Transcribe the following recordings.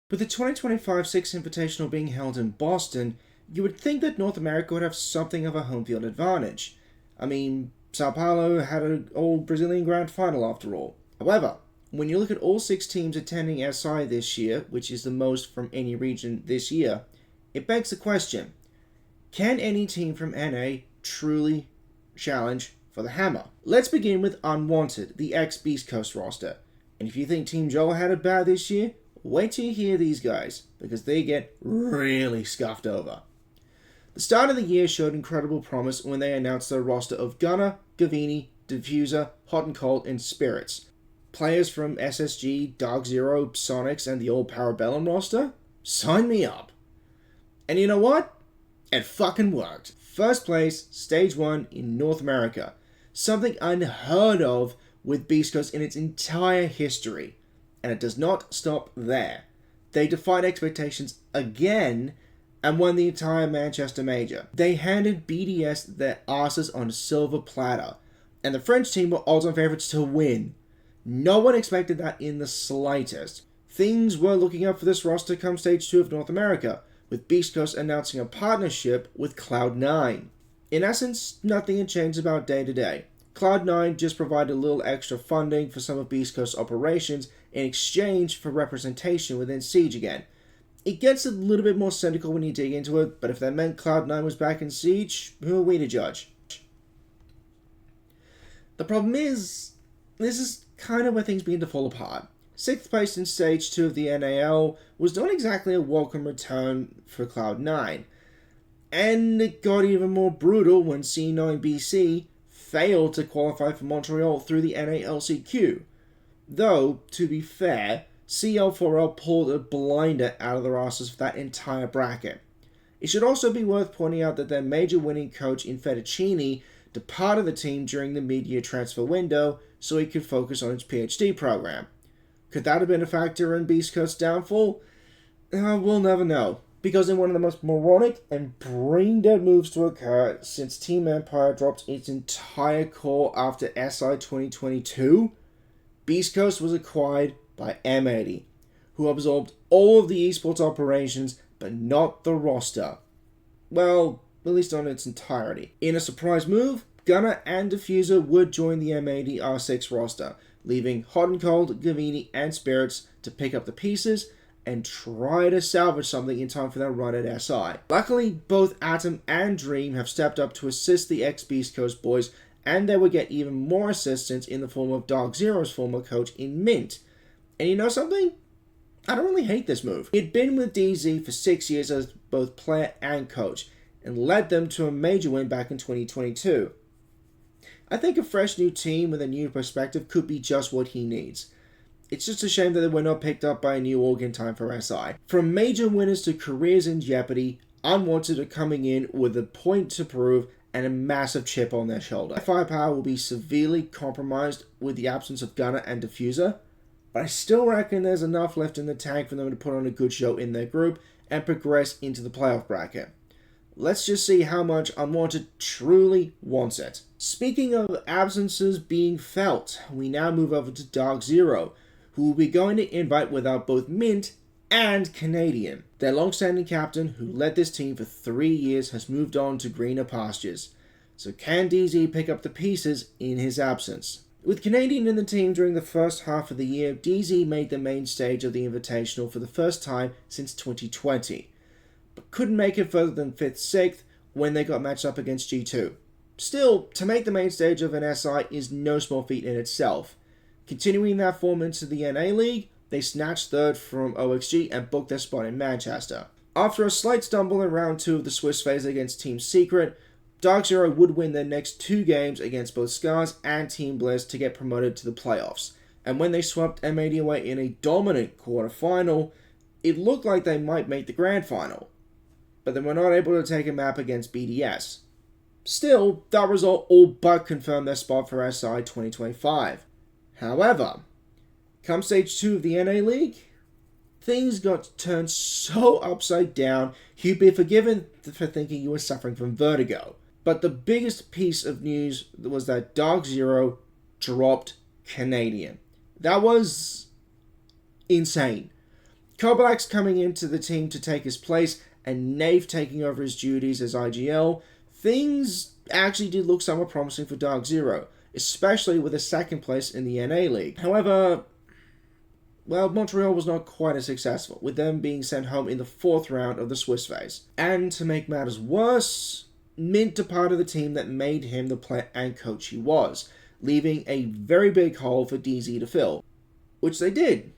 With the 2025 Six Invitational being held in Boston, you would think that North America would have something of a home field advantage. I mean, Sao Paulo had an old Brazilian Grand Final after all. However, when you look at all 6 teams attending SI this year, which is the most from any region this year, it begs the question, can any team from NA truly challenge for the hammer? Let's begin with Unwanted, the ex-Beast Coast roster. And if you think Team Joel had it bad this year, wait till you hear these guys, because they get really scuffed over. The start of the year showed incredible promise when they announced their roster of Gunner, Gavini, Diffuser, Hot and Cold, and Spirits. Players from SSG, DarkZero, Sonics, and the old Rebellion roster? Sign me up. And you know what? It fucking worked. First place, Stage 1 in North America. Something unheard of with Beast Coast in its entire history. And it does not stop there. They defied expectations again and won the entire Manchester Major. They handed BDS their asses on a silver platter, and the French team were odds-on favourites to win. No one expected that in the slightest. Things were looking up for this roster come Stage 2 of North America, with Beast Coast announcing a partnership with Cloud9. In essence, nothing had changed about day to day. Cloud9 just provided a little extra funding for some of Beast Coast's operations in exchange for representation within Siege again. It gets a little bit more cynical when you dig into it, but if that meant Cloud9 was back in Siege, who are we to judge? The problem is, this is kind of where things begin to fall apart. 6th place in Stage 2 of the NAL was not exactly a welcome return for Cloud9. And it got even more brutal when C9BC failed to qualify for Montreal through the NALCQ. Though, to be fair, CL4L pulled a blinder out of their asses for that entire bracket. It should also be worth pointing out that their major winning coach in Fettuccini departed the team during the mid-year transfer window so he could focus on his PhD program. Could that have been a factor in Beast Coast's downfall? We'll never know. Because in one of the most moronic and brain-dead moves to occur since Team Empire dropped its entire core after SI 2022, Beast Coast was acquired by M80, who absorbed all of the esports operations, but not the roster. Well, at least on its entirety. In a surprise move, Gunner and Diffuser would join the M80 R6 roster, leaving Hot and Cold, Gavini, and Spirits to pick up the pieces and try to salvage something in time for their run at SI. Luckily, both Atom and Dream have stepped up to assist the ex-Beast Coast boys, and they would get even more assistance in the form of DarkZero's former coach in Mint. And you know something? I don't really hate this move. He'd been with DZ for 6 years as both player and coach, and led them to a major win back in 2022. I think a fresh new team with a new perspective could be just what he needs. It's just a shame that they were not picked up by a new org in time for SI. From major winners to careers in jeopardy, Unwanted are coming in with a point to prove and a massive chip on their shoulder. Firepower will be severely compromised with the absence of Gunner and Diffuser, but I still reckon there's enough left in the tank for them to put on a good show in their group and progress into the playoff bracket. Let's just see how much Unwanted truly wants it. Speaking of absences being felt, we now move over to DarkZero, who will be going to invite without both Mint and Canadian. Their long-standing captain, who led this team for 3 years, has moved on to greener pastures. So can DZ pick up the pieces in his absence? With Canadian in the team during the first half of the year, DZ made the main stage of the Invitational for the first time since 2020, but couldn't make it further than 5th, 6th when they got matched up against G2. Still, to make the main stage of an SI is no small feat in itself. Continuing that form into the NA League, they snatched 3rd from OXG and booked their spot in Manchester. After a slight stumble in round 2 of the Swiss phase against Team Secret, DarkZero would win their next 2 games against both Scars and Team Bliss to get promoted to the playoffs. And when they swept M80 away in a dominant quarterfinal, it looked like they might make the grand final. But they were not able to take a map against BDS. Still, that result all but confirmed their spot for SI 2025. However, come Stage 2 of the NA League, things got turned so upside down, you'd be forgiven for thinking you were suffering from vertigo. But the biggest piece of news was that DarkZero dropped Canadian. That was insane. Kobalak's coming into the team to take his place, and Nave taking over his duties as IGL. Things actually did look somewhat promising for DarkZero, especially with a second place in the NA League. However, well, Montreal was not quite as successful, with them being sent home in the 4th round of the Swiss phase. And to make matters worse, Mint departed the team that made him the player and coach he was, leaving a very big hole for DZ to fill, which they did,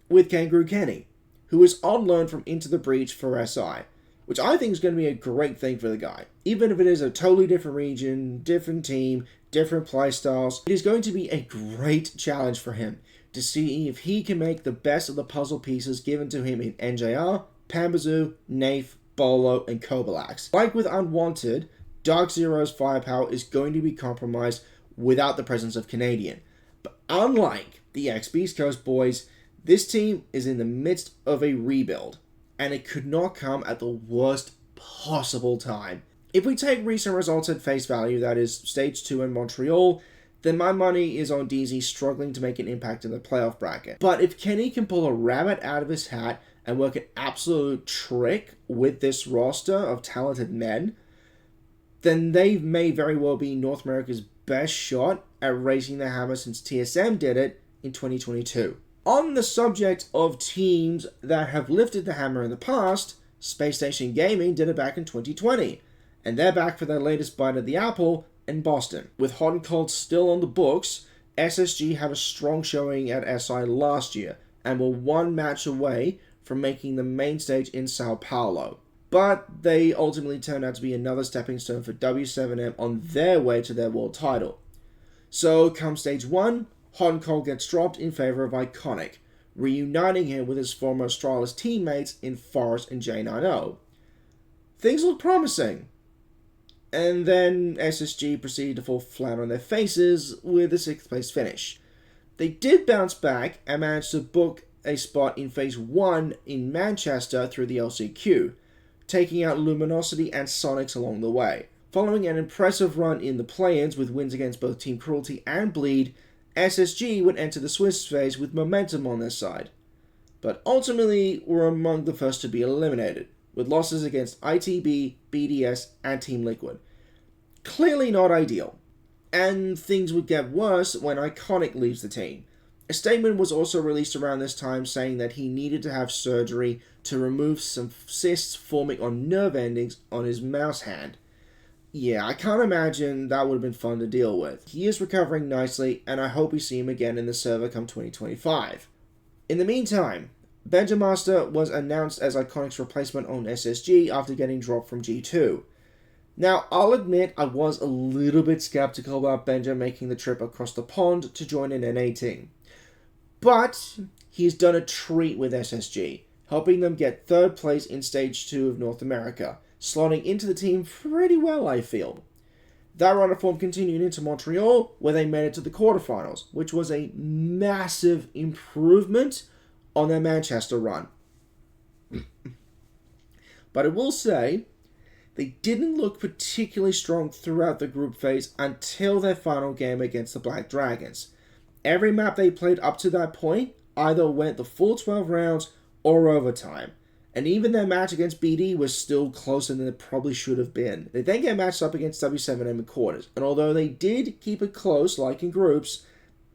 with Kangaroo Kenny, who is on loan from Into the Breach for SI, which I think is going to be a great thing for the guy. Even if it is a totally different region, different team, different playstyles, it is going to be a great challenge for him to see if he can make the best of the puzzle pieces given to him in NJR, Pambazoo, Nafe, Bolo, and Kobalax. Like with Unwanted, DarkZero's firepower is going to be compromised without the presence of Canadian. But unlike the ex-Beast Coast boys, this team is in the midst of a rebuild, and it could not come at the worst possible time. If we take recent results at face value, that is Stage 2 in Montreal, then my money is on DZ struggling to make an impact in the playoff bracket. But if Kenny can pull a rabbit out of his hat and work an absolute trick with this roster of talented men, then they may very well be North America's best shot at raising the hammer since TSM did it in 2022. On the subject of teams that have lifted the hammer in the past, SpaceStation Gaming did it back in 2020, and they're back for their latest bite of the apple in Boston. With Hot and Cold still on the books, SSG had a strong showing at SI last year, and were one match away from making the main stage in Sao Paulo. But they ultimately turned out to be another stepping stone for W7M on their way to their world title. So, come Stage 1, Hot and Cold gets dropped in favor of Iconic, reuniting him with his former Australis teammates in Forest and J90. Things look promising. And then SSG proceeded to fall flat on their faces with a 6th place finish. They did bounce back and managed to book a spot in Phase 1 in Manchester through the LCQ, taking out Luminosity and Sonics along the way. Following an impressive run in the play-ins with wins against both Team Cruelty and Bleed, SSG would enter the Swiss phase with momentum on their side, but ultimately were among the first to be eliminated, with losses against ITB, BDS, and Team Liquid. Clearly not ideal, and things would get worse when Iconic leaves the team. A statement was also released around this time saying that he needed to have surgery to remove some cysts forming on nerve endings on his mouse hand. Yeah, I can't imagine that would have been fun to deal with. He is recovering nicely, and I hope we see him again in the server come 2025. In the meantime, Benjamaster was announced as Iconic's replacement on SSG after getting dropped from G2. Now, I'll admit I was a little bit skeptical about Benja making the trip across the pond to join an NA team. But he's done a treat with SSG, helping them get 3rd place in Stage 2 of North America, slotting into the team pretty well, I feel. That run of form continued into Montreal, where they made it to the quarterfinals, which was a massive improvement on their Manchester run. But I will say, they didn't look particularly strong throughout the group phase until their final game against the Black Dragons. Every map they played up to that point either went the full 12 rounds or overtime. And even their match against BD was still closer than it probably should have been. They then get matched up against W7M in quarters, and although they did keep it close, like in groups,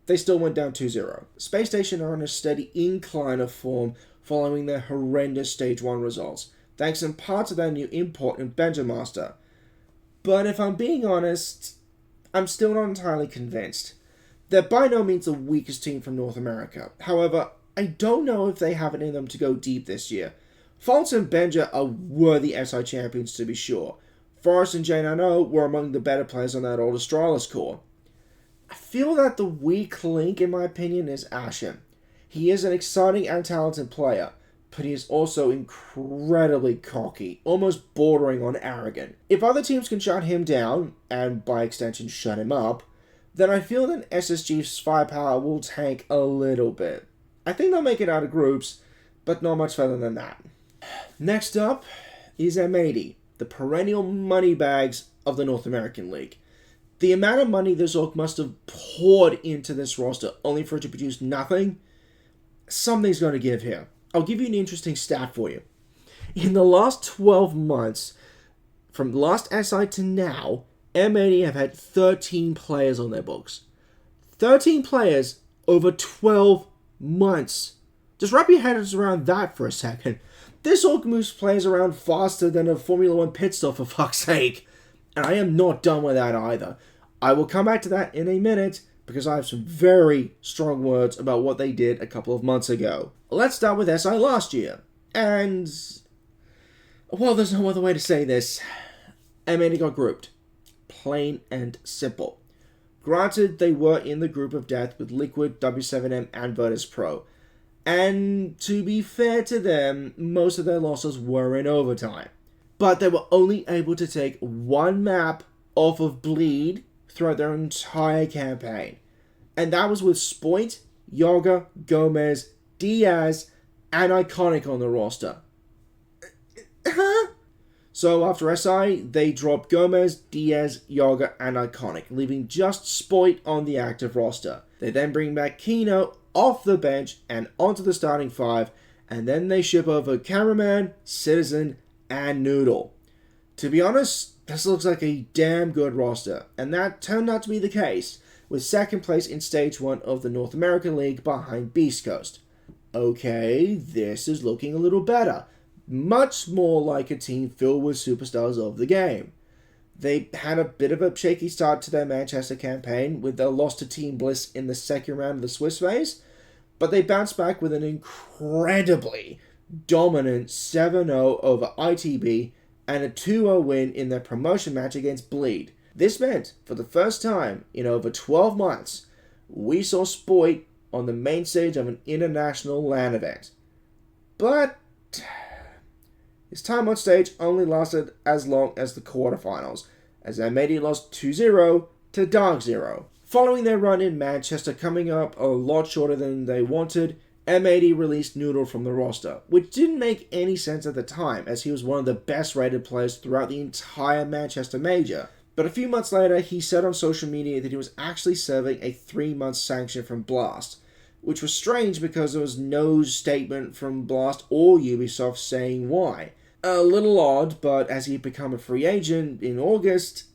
they still went down 2-0. SpaceStation are on a steady incline of form following their horrendous Stage 1 results, thanks in part to their new import in Benjamaster. But if I'm being honest, I'm still not entirely convinced. They're by no means the weakest team from North America. However, I don't know if they have it in them to go deep this year. False and Benja are worthy SI champions to be sure. Forrest and J90 were among the better players on that old Australis core. I feel that the weak link, in my opinion, is Ashen. He is an exciting and talented player, but he is also incredibly cocky, almost bordering on arrogant. If other teams can shut him down, and by extension shut him up, then I feel that SSG's firepower will tank a little bit. I think they'll make it out of groups, but not much further than that. Next up is M80, the perennial moneybags of the North American League. The amount of money this org must have poured into this roster only for it to produce nothing, something's going to give here. I'll give you an interesting stat for you. In the last 12 months, from last SI to now, M80 have had 13 players on their books. 13 players over 12 months. Just wrap your heads around that for a second. This all moves players around faster than a Formula 1 pit stop, for fuck's sake. And I am not done with that either. I will come back to that in a minute, because I have some very strong words about what they did a couple of months ago. Let's start with SI last year. And, well, there's no other way to say this. M80 got grouped. Plain and simple. Granted, they were in the group of death with Liquid, W7M, and Virtus Pro. And to be fair to them, most of their losses were in overtime. But they were only able to take one map off of Bleed throughout their entire campaign. And that was with Spoit, Yoga, Gomez, Diaz, and Iconic on the roster. So after SI, they dropped Gomez, Diaz, Yoga, and Iconic, leaving just Spoit on the active roster. They then bring back Kino off the bench and onto the starting five, and then they ship over Cameraman, Citizen, and Noodle. To be honest, this looks like a damn good roster, and that turned out to be the case, with second place in Stage 1 of the North American League behind Beast Coast. Okay, this is looking a little better. Much more like a team filled with superstars of the game. They had a bit of a shaky start to their Manchester campaign with their loss to Team Bliss in the second round of the Swiss phase, but they bounced back with an incredibly dominant 7-0 over ITB and a 2-0 win in their promotion match against Bleed. This meant, for the first time in over 12 months, we saw Spoit on the main stage of an international LAN event. But his time on stage only lasted as long as the quarterfinals, as M80 lost 2-0 to DarkZero. Following their run in Manchester coming up a lot shorter than they wanted, M80 released Noodle from the roster, which didn't make any sense at the time, as he was one of the best rated players throughout the entire Manchester Major. But a few months later, he said on social media that he was actually serving a 3-month sanction from Blast, which was strange because there was no statement from Blast or Ubisoft saying why. A little odd, but as he had become a free agent in August,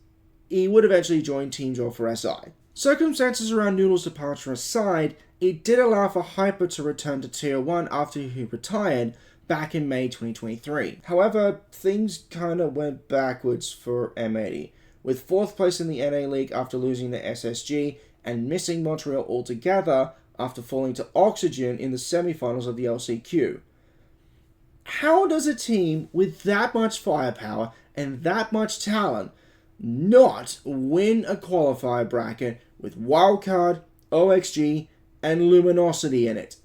he would eventually join Team Joel for SI. Circumstances around Noodle's departure aside, it did allow for Hyper to return to Tier 1 after he retired back in May 2023. However, things kinda went backwards for M80, with 4th place in the NA League after losing the SSG and missing Montreal altogether after falling to Oxygen in the semi-finals of the LCQ. How does a team with that much firepower and that much talent not win a qualifier bracket with Wildcard, OXG, and Luminosity in it?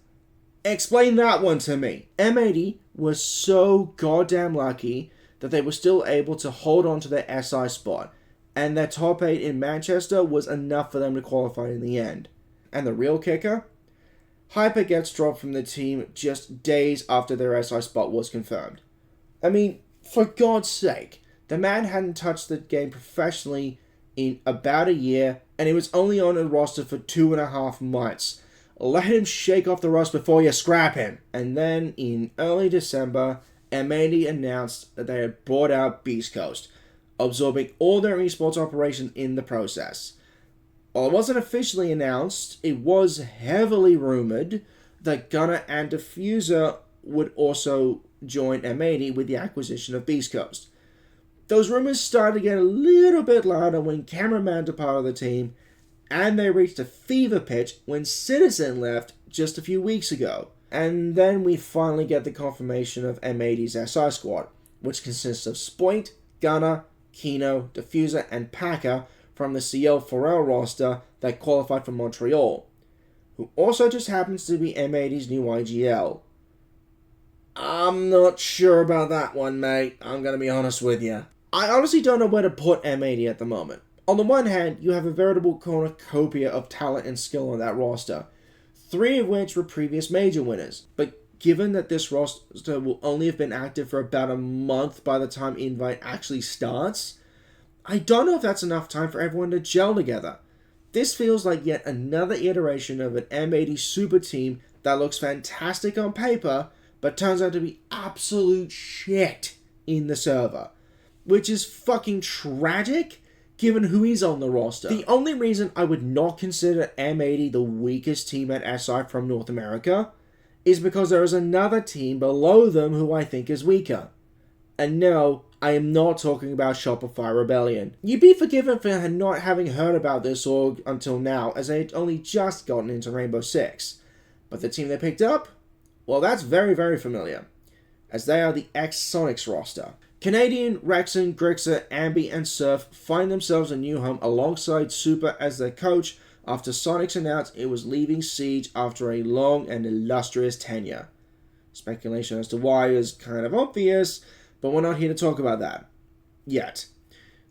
Explain that one to me. M80 was so goddamn lucky that they were still able to hold on to their SI spot, and their top 8 in Manchester was enough for them to qualify in the end. And the real kicker? Hyper gets dropped from the team just days after their SI spot was confirmed. I mean, for God's sake, the man hadn't touched the game professionally in about a year, and he was only on a roster for 2.5 months. Let him shake off the rust before you scrap him. And then, in early December, M80 announced that they had bought out Beast Coast, absorbing all their esports operations in the process. While it wasn't officially announced, it was heavily rumored that Gunner and Diffuser would also join M80 with the acquisition of Beast Coast. Those rumors started to get a little bit louder when Cameraman departed the team, and they reached a fever pitch when Citizen left just a few weeks ago. And then we finally get the confirmation of M80's SI squad, which consists of Spoit, Gunner, Kino, Diffuser, and Packer from the CL4L roster that qualified for Montreal, who also just happens to be M80's new IGL. I'm not sure about that one, mate. I'm going to be honest with you. I honestly don't know where to put M80 at the moment. On the one hand, you have a veritable cornucopia of talent and skill on that roster, 3 of which were previous major winners. But given that this roster will only have been active for about a month by the time Invite actually starts, I don't know if that's enough time for everyone to gel together. This feels like yet another iteration of an M80 super team that looks fantastic on paper, but turns out to be absolute shit in the server, which is fucking tragic given who is on the roster. The only reason I would not consider M80 the weakest team at SI from North America is because there is another team below them who I think is weaker. And no, I am not talking about Shopify Rebellion. You'd be forgiven for not having heard about this org until now, as they had only just gotten into Rainbow Six. But the team they picked up? Well, that's very, very familiar, as they are the ex-Sonics roster. Canadian, Rexon, Grixer, Ambi, and Surf find themselves a new home alongside Super as their coach after Sonics announced it was leaving Siege after a long and illustrious tenure. Speculation as to why is kind of obvious, but we're not here to talk about that yet.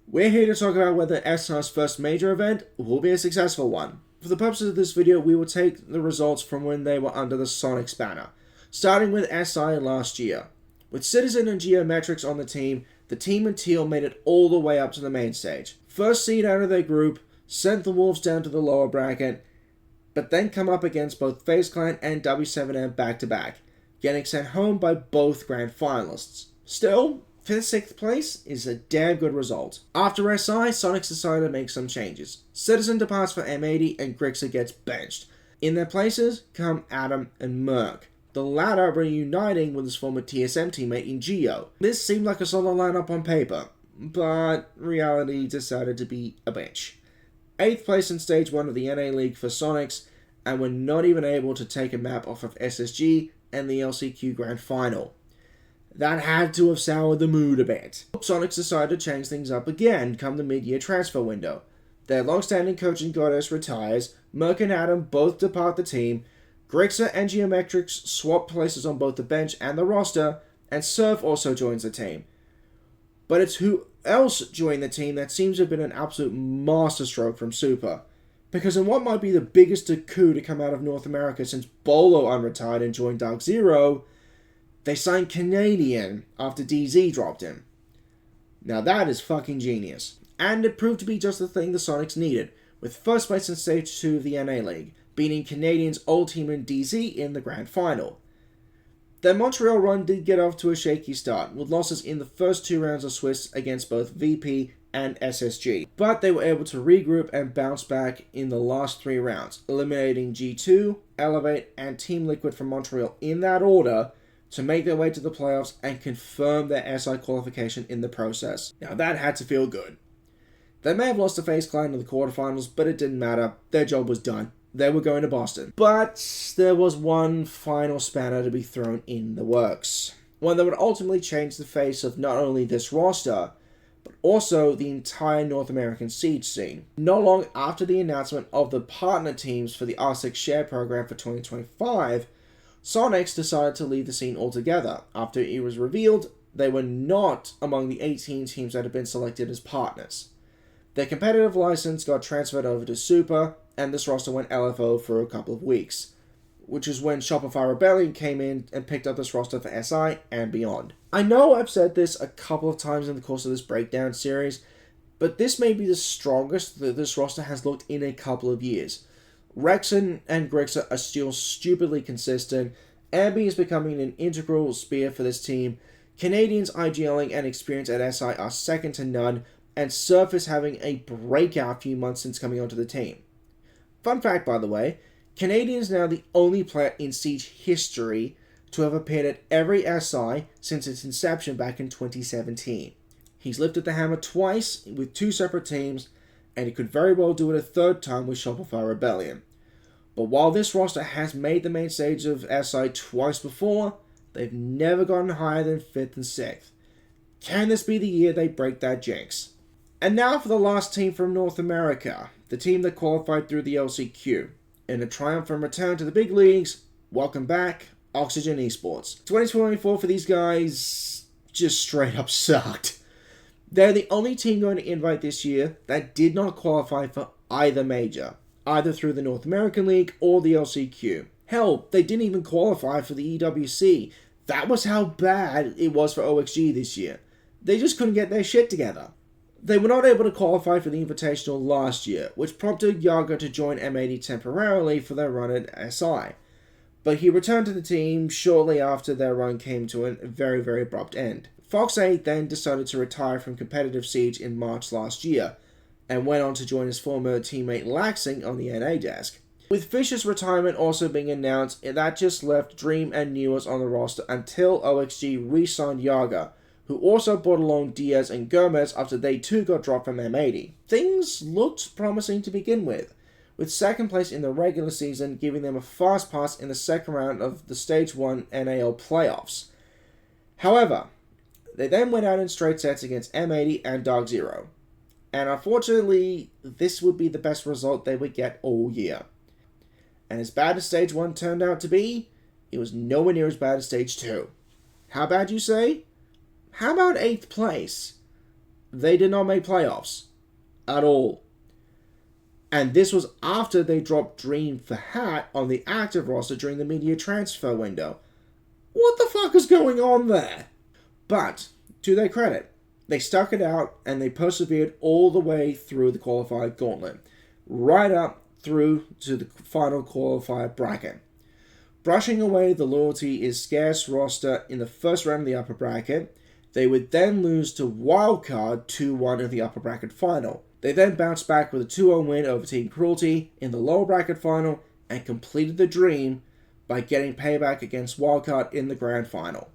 We're here to talk about whether SI's first major event will be a successful one. For the purposes of this video, we will take the results from when they were under the Sonics banner, starting with SI last year. With Citizen and Geometrics on the team in teal made it all the way up to the main stage. First seed out of their group, sent the Wolves down to the lower bracket, but then come up against both FaZe Clan and W7M back-to-back, getting sent home by both grand finalists. Still, 5th-6th place is a damn good result. After SI, Sonics decided to make some changes. Citizen departs for M80 and Grixer gets benched. In their places come Adam and Merc, the latter reuniting with his former TSM teammate in Geo. This seemed like a solid lineup on paper, but reality decided to be a bench. 8th place in Stage 1 of the NA League for Sonics, and were not even able to take a map off of SSG and the LCQ Grand Final. That had to have soured the mood a bit. Sonics decided to change things up again come the mid-year transfer window. Their long-standing coaching goddess retires, Merc and Adam both depart the team, Grixer and Geometrics swap places on both the bench and the roster, and Surf also joins the team. But it's who else joined the team that seems to have been an absolute masterstroke from Super. Because in what might be the biggest coup to come out of North America since Bolo unretired and joined DarkZero, they signed Canadian after DZ dropped him. Now that is fucking genius. And it proved to be just the thing the Sonics needed, with first place in Stage 2 of the NA League, beating Canadian's old team in DZ in the Grand Final. Their Montreal run did get off to a shaky start, with losses in the first 2 rounds of Swiss against both VP and SSG. But they were able to regroup and bounce back in the last 3 rounds, eliminating G2, Elevate, and Team Liquid from Montreal in that order to make their way to the playoffs and confirm their SI qualification in the process. Now that had to feel good. They may have lost to FaZe Clan in the quarterfinals, but it didn't matter. Their job was done. They were going to Boston. But there was one final spanner to be thrown in the works. One that would ultimately change the face of not only this roster, but also the entire North American Siege scene. Not long after the announcement of the partner teams for the R6 Share program for 2025, Sonics decided to leave the scene altogether. After it was revealed, they were not among the 18 teams that had been selected as partners. Their competitive license got transferred over to Super, and this roster went LFO for a couple of weeks, which is when Shopify Rebellion came in and picked up this roster for SI and beyond. I know I've said this a couple of times in the course of this breakdown series, but this may be the strongest that this roster has looked in a couple of years. Rexon and Grixer are still stupidly consistent, Ambi is becoming an integral spear for this team, Canadians IGLing and experience at SI are second to none, and Surf is having a breakout few months since coming onto the team. Fun fact, by the way, Canadian is now the only player in Siege history to have appeared at every SI since its inception back in 2017. He's lifted the hammer twice with 2 separate teams, and he could very well do it a 3rd time with Shopify Rebellion. But while this roster has made the main stage of SI twice before, they've never gotten higher than 5th and 6th. Can this be the year they break that jinx? And now for the last team from North America, the team that qualified through the LCQ. In a triumphant return to the big leagues, welcome back, Oxygen Esports. 2024 for these guys just straight up sucked. They're the only team going to Invite this year that did not qualify for either major, either through the North American League or the LCQ. Hell, they didn't even qualify for the EWC. That was how bad it was for OXG this year. They just couldn't get their shit together. They were not able to qualify for the Invitational last year, which prompted Yaga to join M80 temporarily for their run at SI. but he returned to the team shortly after their run came to a very, very abrupt end. Fox 8 then decided to retire from competitive Siege in March last year, and went on to join his former teammate Laxing on the NA desk. With Fisher's retirement also being announced, that just left Dream and Newers on the roster until OXG re-signed Yaga, who also brought along Diaz and Gomez after they too got dropped from M80. Things looked promising to begin with second place in the regular season giving them a fast pass in the second round of the Stage 1 NAL playoffs. However, they then went out in straight sets against M80 and DarkZero, and unfortunately, this would be the best result they would get all year. And as bad as Stage 1 turned out to be, it was nowhere near as bad as Stage 2. How bad, you say? How about 8th place? They did not make playoffs. At all. And this was after they dropped Dream for Hat on the active roster during the media transfer window. What the fuck is going on there? But, to their credit, they stuck it out and they persevered all the way through the qualifier gauntlet, right up through to the final qualifier bracket. Brushing away the loyalty is scarce roster in the first round of the upper bracket, they would then lose to Wildcard 2-1 in the upper bracket final. They then bounced back with a 2-0 win over Team Cruelty in the lower bracket final and completed the dream by getting payback against Wildcard in the grand final.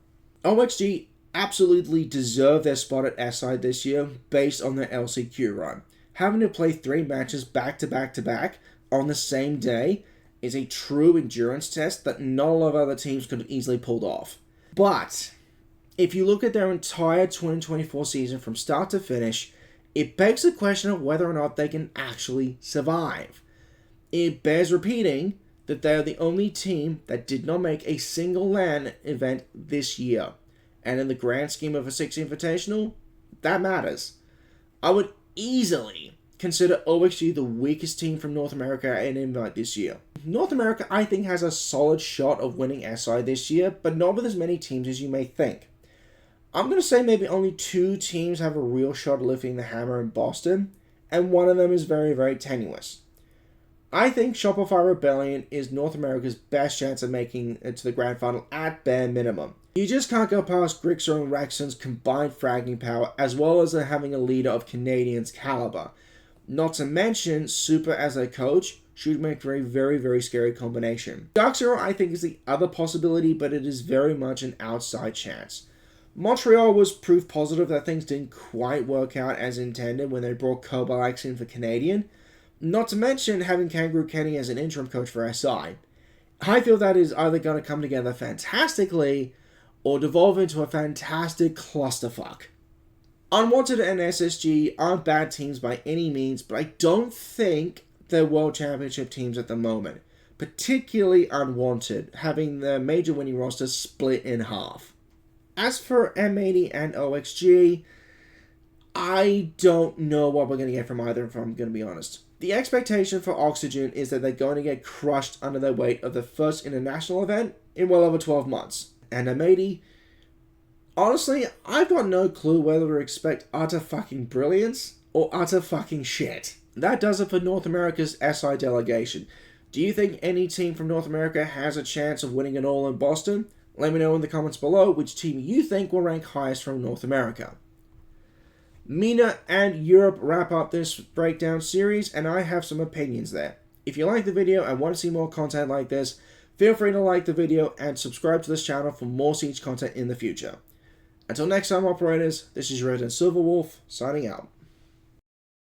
OXG absolutely deserved their spot at SI this year based on their LCQ run. Having to play 3 matches back to back to back on the same day is a true endurance test that not a lot of other teams could have easily pulled off. But if you look at their entire 2024 season from start to finish, it begs the question of whether or not they can actually survive. It bears repeating that they are the only team that did not make a single LAN event this year. And in the grand scheme of a 6 Invitational, that matters. I would easily consider OXG the weakest team from North America in Invite this year. North America, I think, has a solid shot of winning SI this year, but not with as many teams as you may think. I'm going to say maybe only 2 teams have a real shot of lifting the hammer in Boston, and one of them is very, very tenuous. I think Shopify Rebellion is North America's best chance of making it to the grand final at bare minimum. You just can't go past Grixer and Rexon's combined fragging power, as well as having a leader of Canadians' caliber. Not to mention, Super as a coach should make for a very, very scary combination. DarkZero, I think, is the other possibility, but it is very much an outside chance. Montreal was proof positive that things didn't quite work out as intended when they brought Kobalax in for Canadian, not to mention having Kangaroo Kenny as an interim coach for SI. I feel that is either going to come together fantastically or devolve into a fantastic clusterfuck. Unwanted and SSG aren't bad teams by any means, but I don't think they're World Championship teams at the moment, particularly Unwanted, having their major winning roster split in half. As for M80 and OXG, I don't know what we're going to get from either, if I'm going to be honest. The expectation for Oxygen is that they're going to get crushed under their weight of the first international event in well over 12 months. And M80, honestly, I've got no clue whether to expect utter fucking brilliance or utter fucking shit. That does it for North America's SI delegation. Do you think any team from North America has a chance of winning it all in Boston? Let me know in the comments below which team you think will rank highest from North America. MENA and Europe wrap up this breakdown series, and I have some opinions there. If you like the video and want to see more content like this, feel free to like the video and subscribe to this channel for more Siege content in the future. Until next time, operators, this is your Red and Silver Wolf, signing out.